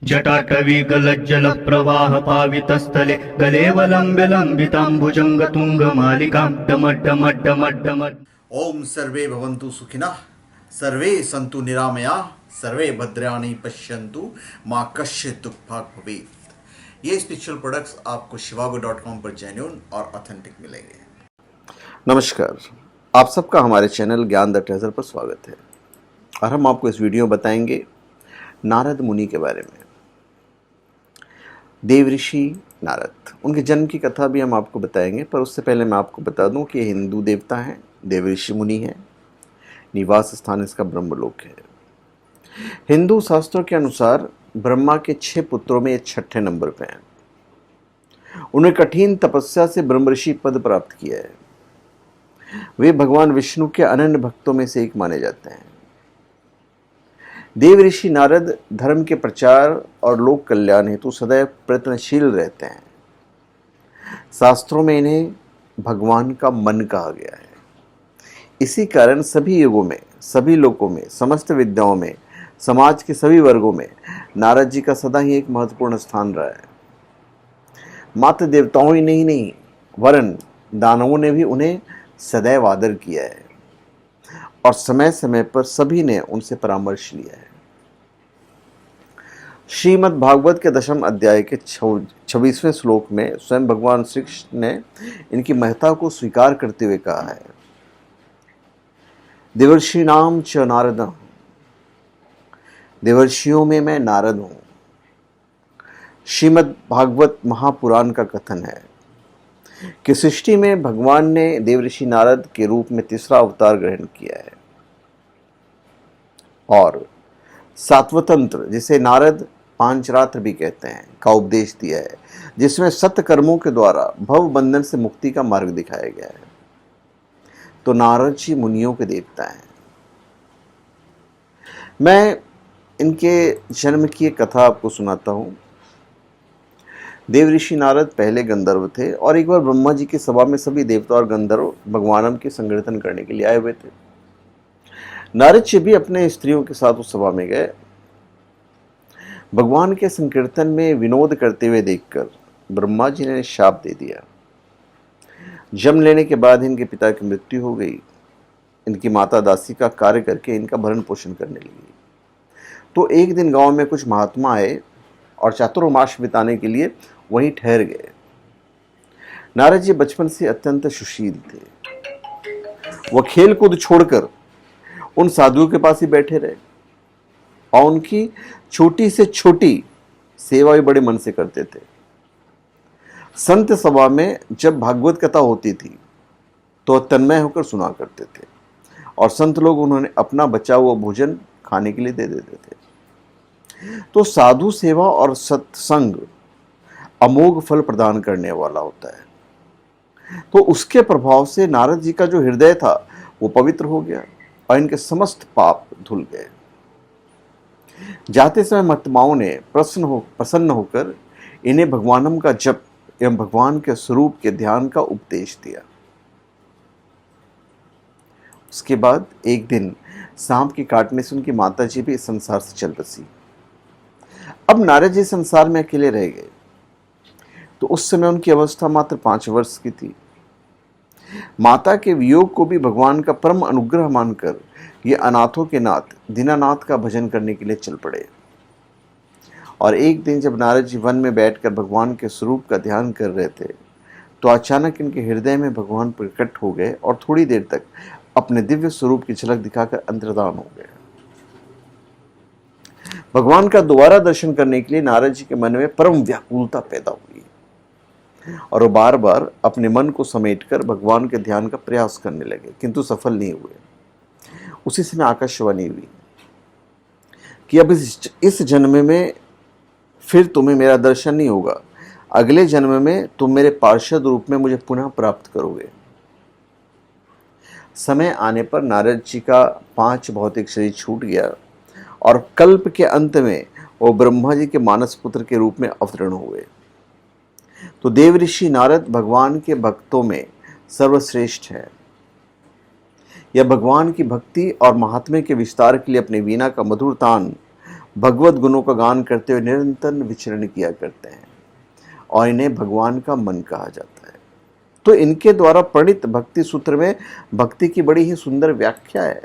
जटाटवीगलज्जलप्रवाहपावितस्थले गलेवलम्ब्य लम्बिताम्बुजङ्गतुङ्गमालिकां डमड्डमड्डमड्डमड्। ओम सर्वे भवन्तु सुखिनः, सर्वे सन्तु निरामया, सर्वे भद्राणि पश्यन्तु, माँ कश्चित् दुःखभाग् भवेत्। ये स्पिरिचुअल प्रोडक्ट्स आपको shivago.com पर जेन्युइन और ऑथेंटिक मिलेंगे। नमस्कार, आप सबका हमारे चैनल ज्ञान द ट्रेजर पर स्वागत है। और हम आपको इस वीडियो में बताएंगे नारद मुनि के बारे में। देवऋषि नारद, उनके जन्म की कथा भी हम आपको बताएंगे, पर उससे पहले मैं आपको बता दूं कि हिंदू देवता हैं, देवऋषि मुनि हैं, निवास स्थान इसका ब्रह्मलोक है। हिंदू शास्त्रों के अनुसार ब्रह्मा के 6 पुत्रों में ये 6ठे नंबर पे हैं। उन्हें कठिन तपस्या से ब्रह्मऋषि पद प्राप्त किया है। वे भगवान विष्णु के अनन्य भक्तों में से एक माने जाते हैं। देवऋषि नारद धर्म के प्रचार और लोक कल्याण हेतु सदैव प्रयत्नशील रहते हैं। शास्त्रों में इन्हें भगवान का मन कहा गया है। इसी कारण सभी युगों में, सभी लोकों में, समस्त विद्याओं में, समाज के सभी वर्गों में नारद जी का सदा ही एक महत्वपूर्ण स्थान रहा है। मात्र देवताओं ही नहीं वरन दानवों ने भी उन्हें सदैव आदर किया है और समय समय पर सभी ने उनसे परामर्श लिया है। श्रीमद् भागवत के 10वें अध्याय के 26वें श्लोक में स्वयं भगवान श्री कृष्ण ने इनकी महत्ता को स्वीकार करते हुए कहा है, देवर्षिणाम च नारद, देवर्षियों में मैं नारद हूं। श्रीमद् भागवत महापुराण का कथन है कि सृष्टि में भगवान ने देवऋषि नारद के रूप में तीसरा अवतार ग्रहण किया है और सात्वतंत्र, जिसे नारद पांचरात्र भी कहते हैं, का उपदेश दिया है, जिसमें सत्य कर्मों के द्वारा भव बंधन से मुक्ति का मार्ग दिखाया गया है। तो नारद जी मुनियों के देवता हैं। मैं इनके जन्म की एक कथा आपको सुनाता हूं। देवऋषि नारद पहले गंधर्व थे और एक बार ब्रह्मा जी की सभा में सभी देवता और गंधर्व भगवानम के संकीर्तन करने के लिए आए हुए थे। नारद जी भी अपने स्त्रियों के साथ उस सभा में गए। भगवान के संकीर्तन में विनोद करते हुए देखकर ब्रह्मा जी ने शाप दे दिया। जन्म लेने के बाद इनके पिता की मृत्यु हो गई। इनकी माता दासी का कार्य करके इनका भरण पोषण करने लगी। तो एक दिन गांव में कुछ महात्मा आए और चातुर्मास बिताने के लिए वहीं ठहर गए। नारद जी बचपन से अत्यंत सुशील थे। वह खेल कूद छोड़कर उन साधुओं के पास ही बैठे रहे और उनकी छोटी से छोटी सेवा भी बड़े मन से करते थे। संत सभा में जब भागवत कथा होती थी तो तन्मय होकर सुना करते थे और संत लोग उन्होंने अपना बचा हुआ भोजन खाने के लिए दे देते थे। तो साधु सेवा और सत्संग अमोघ फल प्रदान करने वाला होता है। तो उसके प्रभाव से नारद जी का जो हृदय था वो पवित्र हो गया और इनके समस्त पाप धुल गए। जाते समय महात्माओं ने प्रसन्न होकर इन्हें भगवानम का जप एवं भगवान के स्वरूप के ध्यान का उपदेश दिया। उसके बाद एक दिन सांप के काटने से उनकी माता जी भी इस संसार से चल बसी। अब नारद जी संसार में अकेले रह गए। तो उस समय उनकी अवस्था मात्र 5 वर्ष की थी। माता के वियोग को भी भगवान का परम अनुग्रह मानकर ये अनाथों के नाथ दीनानाथ का भजन करने के लिए चल पड़े। और एक दिन जब नारद जी वन में बैठकर भगवान के स्वरूप का ध्यान कर रहे थे तो अचानक इनके हृदय में भगवान प्रकट हो गए और थोड़ी देर तक अपने दिव्य स्वरूप की झलक दिखाकर अंतर्धान हो गए। भगवान का दोबारा दर्शन करने के लिए नारद जी के मन में परम व्याकुलता पैदा हुई और वो बार बार अपने मन को समेटकर भगवान के ध्यान का प्रयास करने लगे, किंतु सफल नहीं हुए। उसी समय आकाशवाणी हुई कि अब इस जन्म में फिर तुम्हें मेरा दर्शन नहीं होगा, अगले जन्म में तुम मेरे पार्षद रूप में मुझे पुनः प्राप्त करोगे। समय आने पर नारद जी का 5 भौतिक शरीर छूट गया और कल्प के अंत में वो ब्रह्मा जी के मानस पुत्र के रूप में अवतरण हुए। तो देवऋषि नारद भगवान के भक्तों में सर्वश्रेष्ठ है। यह भगवान की भक्ति और महात्म्य के विस्तार के लिए अपने वीणा का मधुर तान भगवत गुणों का गान करते हुए निरंतर विचरण किया करते हैं और इन्हें भगवान का मन कहा जाता है। तो इनके द्वारा प्रणीत भक्ति सूत्र में भक्ति की बड़ी ही सुंदर व्याख्या है।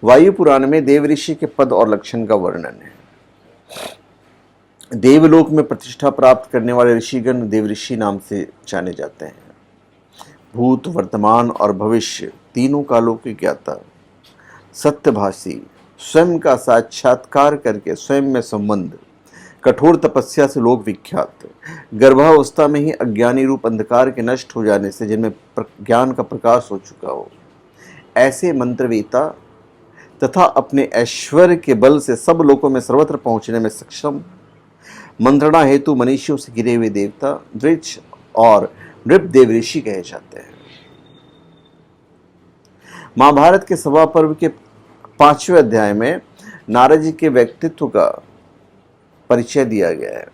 वायु पुराण में देव ऋषि के पद और लक्षण का वर्णन है। देवलोक में प्रतिष्ठा प्राप्त करने वाले ऋषिगण देव ऋषि नाम से जाने जाते हैं। भूत, वर्तमान और भविष्य तीनों कालों के ज्ञाता, सत्यभाषी, स्वयं का साक्षात्कार करके स्वयं में संबंध, कठोर तपस्या से लोक विख्यात, गर्भावस्था में ही अज्ञानी रूप अंधकार के नष्ट हो जाने से जिनमें ज्ञान का प्रकाश हो चुका हो, ऐसे मंत्रवेता तथा अपने ऐश्वर्य के बल से सब लोकों में सर्वत्र पहुंचने में सक्षम, मंत्रणा हेतु मनुष्यों से घिरे हुए देवता, दृक्ष और नृप देव ऋषि कहे जाते हैं। महाभारत के सभा पर्व के 5वें अध्याय में नारद जी के व्यक्तित्व का परिचय दिया गया है।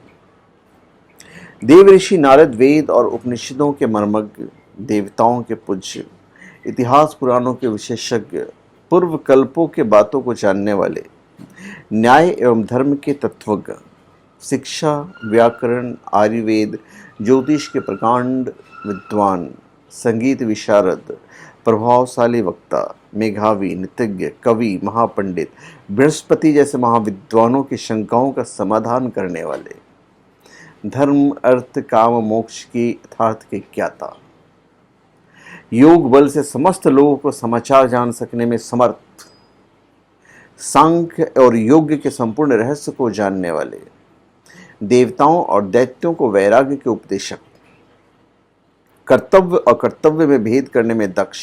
देव ऋषि नारद वेद और उपनिषदों के मर्मज्ञ, देवताओं के पूज्य, इतिहास पुराणों के विशेषज्ञ, पूर्व कल्पों के बातों को जानने वाले, न्याय एवं धर्म के तत्वज्ञ, शिक्षा, व्याकरण, आयुर्वेद, ज्योतिष के प्रकांड विद्वान, संगीत विशारद, प्रभावशाली वक्ता, मेधावी, नितिज्ञ, कवि, महापंडित, बृहस्पति जैसे महाविद्वानों की शंकाओं का समाधान करने वाले, धर्म, अर्थ, काम, मोक्ष की यथार्थ के ज्ञाता, योग बल से समस्त लोगों को समाचार जान सकने में समर्थ, सांख्य और योग के संपूर्ण रहस्य को जानने वाले, देवताओं और दैत्यों को वैराग्य के उपदेशक, कर्तव्य और कर्तव्य में भेद करने में दक्ष,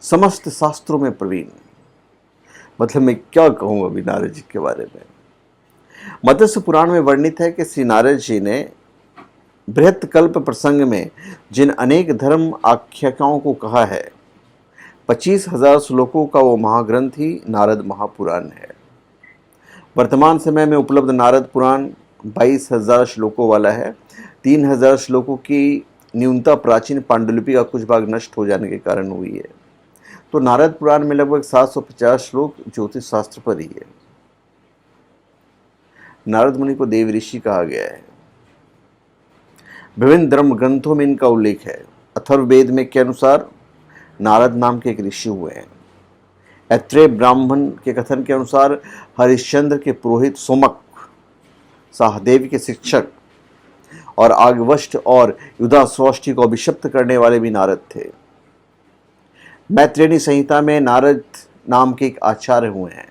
समस्त शास्त्रों में प्रवीण। मतलब मैं क्या कहूँ अभी नारद जी के बारे में। मत्स्य पुराण में वर्णित है कि श्री नारद जी ने बृहत कल्प प्रसंग में जिन अनेक धर्म आख्याकाओं को कहा है, 25,000 श्लोकों का वो महाग्रंथ ही नारद महापुराण है। वर्तमान समय में उपलब्ध नारद पुराण 22,000 श्लोकों वाला है। 3,000 श्लोकों की न्यूनता प्राचीन पांडुलिपि का कुछ भाग नष्ट हो जाने के कारण हुई है। तो नारद पुराण में लगभग 750 श्लोक ज्योतिष शास्त्र पर ही है। नारद मुनि को देव ऋषि कहा गया है। विभिन्न धर्म ग्रंथों में इनका उल्लेख है। अथर्ववेद में के अनुसार नारद नाम के एक ऋषि हुए हैं। ऐत्रेय ब्राह्मण के कथन के अनुसार हरिश्चंद्र के पुरोहित सोमक, सहदेव के शिक्षक और आगवष्ट और युधाश्वष्टि को अभिशप्त करने वाले भी नारद थे। मैत्रेयी संहिता में नारद नाम के एक आचार्य हुए हैं।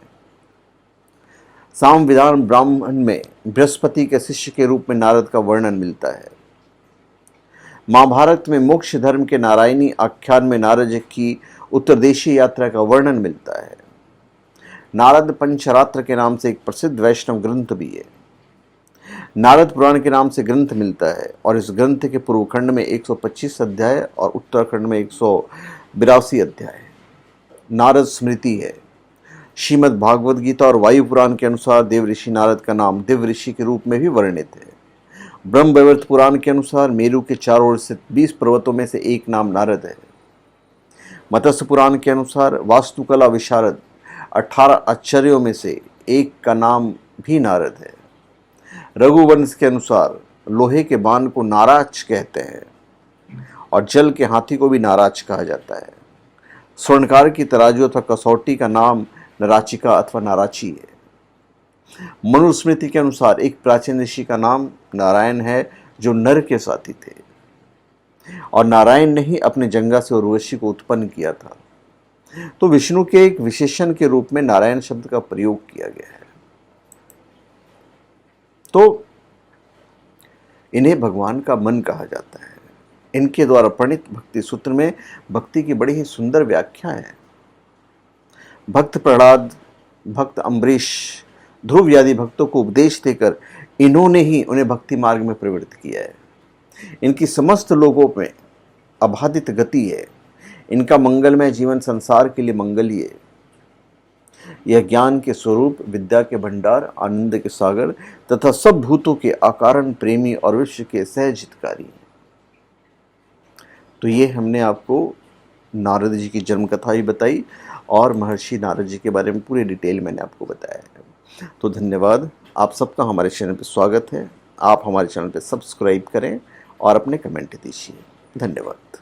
सामविधान ब्राह्मण में बृहस्पति के शिष्य के रूप में नारद का वर्णन मिलता है। महाभारत में मोक्ष धर्म के नारायणी आख्यान में नारद की उत्तरदेशीय यात्रा का वर्णन मिलता है। नारद पंचरात्र के नाम से एक प्रसिद्ध वैष्णव ग्रंथ भी है। नारद पुराण के नाम से ग्रंथ मिलता है और इस ग्रंथ के पूर्वखंड में 125 अध्याय और उत्तराखंड में 182 अध्याय। नारद स्मृति है। श्रीमद् भागवत गीता और वायु पुराण के अनुसार देव ऋषि नारद का नाम दिव्य ऋषि के रूप में भी वर्णित है। ब्रह्म वैवर्त पुराण के अनुसार मेरु के चारों ओर स्थित 20 पर्वतों में से एक नाम नारद है। मत्स्य पुराण के अनुसार वास्तुकला विशारद 18 आचार्यों में से एक का नाम भी नारद है। रघुवंश के अनुसार लोहे के बाण को नाराज कहते हैं और जल के हाथी को भी नाराज कहा जाता है। स्वर्णकार की तराजू अथवा कसौटी का नाम नराचिका अथवा नाराची है। मनुस्मृति के अनुसार एक प्राचीन ऋषि का नाम नारायण है जो नर के साथी थे और नारायण ने ही अपने जंगा से उर्वशी को उत्पन्न किया था। तो विष्णु के एक विशेषण के रूप में नारायण शब्द का प्रयोग किया गया है। तो इन्हें भगवान का मन कहा जाता है। इनके द्वारा प्रणीत भक्ति सूत्र में भक्ति की बड़ी ही सुंदर व्याख्या है। भक्त प्रहलाद, भक्त अम्बरीश, ध्रुव आदि भक्तों को उपदेश देकर इन्होंने ही उन्हें भक्ति मार्ग में प्रवृत्त किया है। इनकी समस्त लोगों में अबाधित गति है। इनका मंगलमय जीवन संसार के लिए मंगलीय है। यह ज्ञान के स्वरूप, विद्या के भंडार, आनंद के सागर तथा सब भूतों के अकारण प्रेमी और विश्व के सहज हितकारी है। तो ये हमने आपको नारद जी की जन्म कथा भी बताई और महर्षि नारद जी के बारे में पूरी डिटेल मैंने आपको बताया है। तो धन्यवाद, आप सबका हमारे चैनल पर स्वागत है। आप हमारे चैनल पर सब्सक्राइब करें और अपने कमेंट दीजिए। धन्यवाद।